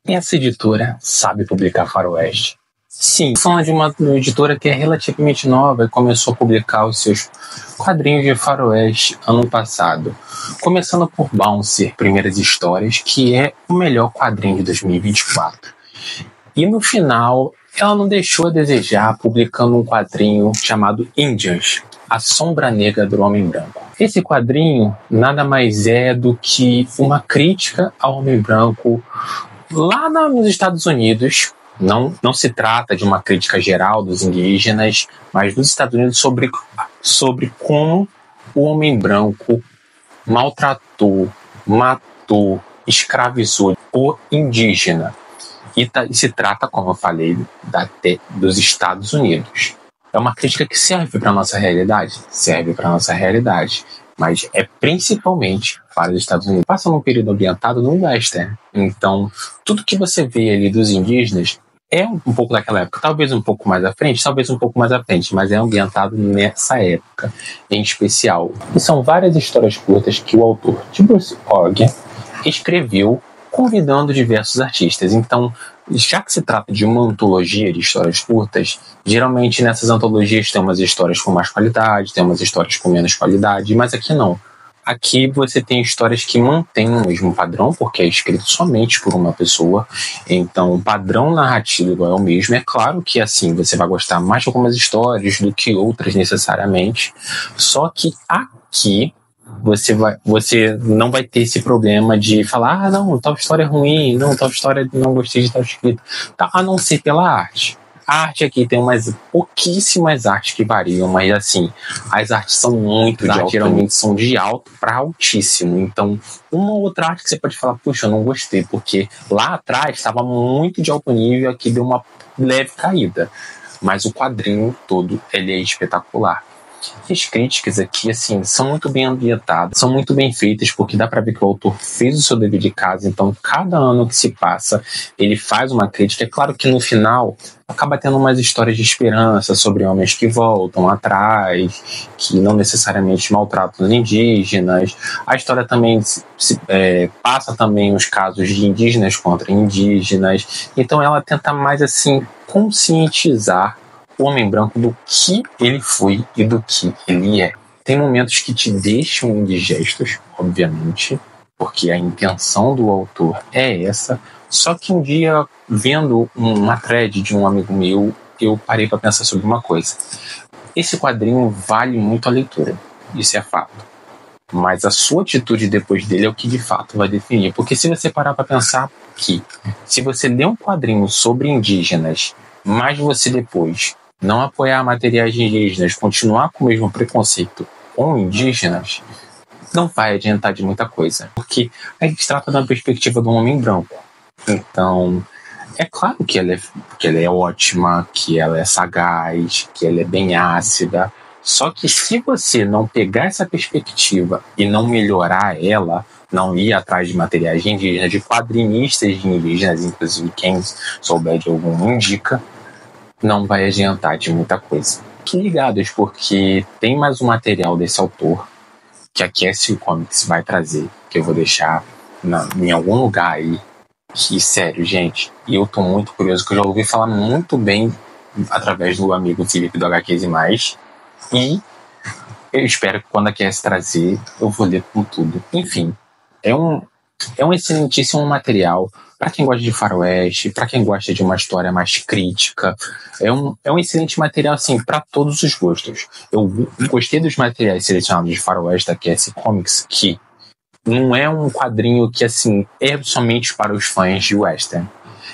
Essa editora sabe publicar faroeste. Sim, falando de uma editora que é relativamente nova e começou a publicar os seus quadrinhos de faroeste ano passado. Começando por Bouncer, Primeiras Histórias, que é o melhor quadrinho de 2024. E no final, ela não deixou a desejar, publicando um quadrinho chamado Indians, A Sombra Negra do Homem Branco. Esse quadrinho nada mais é do que uma crítica ao homem branco lá nos Estados Unidos. Não se trata de uma crítica geral dos indígenas, mas dos Estados Unidos sobre como o homem branco maltratou, matou, escravizou o indígena. E se trata, como eu falei, dos Estados Unidos. É uma crítica que serve para a nossa realidade? Serve para a nossa realidade. Mas é principalmente para os Estados Unidos. Passa num período ambientado no Western. Então, tudo que você vê ali dos indígenas é um pouco daquela época. Talvez um pouco mais à frente, mas é ambientado nessa época em especial. E são várias histórias curtas que o autor Bruce Ogg escreveu convidando diversos artistas. Então, já que se trata de uma antologia de histórias curtas, geralmente nessas antologias tem umas histórias com mais qualidade, tem umas histórias com menos qualidade, mas aqui não. Aqui você tem histórias que mantêm o mesmo padrão, porque é escrito somente por uma pessoa, então o padrão narrativo é o mesmo. É claro que assim, você vai gostar mais de algumas histórias do que outras necessariamente, só que aqui você não vai ter esse problema de falar, não, tal história é ruim, não, tal história não gostei de tal escrita, tá, a não ser pela arte. A arte aqui tem pouquíssimas artes que variam, mas assim, as artes são muito de alto, geralmente são de alto para altíssimo. Então, uma outra arte que você pode falar, puxa, eu não gostei, porque lá atrás estava muito de alto nível, aqui deu uma leve caída. Mas o quadrinho todo, ele é espetacular. E as críticas aqui, assim, são muito bem ambientadas, são muito bem feitas, porque dá pra ver que o autor fez o seu dever de casa. Então, cada ano que se passa, ele faz uma crítica. É claro que no final acaba tendo umas histórias de esperança sobre homens que voltam atrás, que não necessariamente maltratam os indígenas. A história também passa também os casos de indígenas contra indígenas. Então, ela tenta mais, assim, conscientizar o homem branco do que ele foi e do que ele é. Tem momentos que te deixam indigestos, obviamente, porque a intenção do autor é essa. Só que um dia, vendo uma thread de um amigo meu, eu parei para pensar sobre uma coisa. Esse quadrinho vale muito a leitura, isso é fato. Mas a sua atitude depois dele é o que de fato vai definir. Porque se você parar para pensar que, se você ler um quadrinho sobre indígenas, mas você depois não apoiar materiais indígenas, continuar com o mesmo preconceito com indígenas, não vai adiantar de muita coisa. Porque a gente trata da perspectiva do homem branco. Então, é claro que ela é ótima, que ela é sagaz, que ela é bem ácida. Só que se você não pegar essa perspectiva e não melhorar ela, não ir atrás de materiais indígenas, de quadrinistas de indígenas, inclusive quem souber de algum indica, não vai adiantar de muita coisa. Fiquem ligados, porque tem mais um material desse autor que a Cassie Comics vai trazer, que eu vou deixar em algum lugar aí. Que, sério, gente, eu tô muito curioso, que eu já ouvi falar muito bem através do amigo Felipe do HQs e mais. E eu espero que quando a Cassie trazer, eu vou ler com tudo. Enfim, é um excelentíssimo material para quem gosta de faroeste, para quem gosta de uma história mais crítica. É um excelente material, assim, para todos os gostos. Eu gostei dos materiais selecionados de faroeste da Cassie Comics, que não é um quadrinho que, assim, é somente para os fãs de western.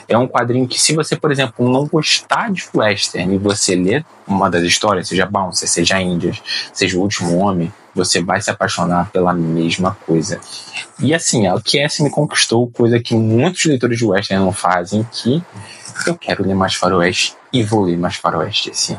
É um quadrinho que, se você, por exemplo, não gostar de western e você ler uma das histórias, seja Bouncer, seja Índias, seja O Último Homem, você vai se apaixonar pela mesma coisa. E assim, a Cassie me conquistou, coisa que muitos leitores de western não fazem, que eu quero ler mais faroeste e vou ler mais faroeste assim.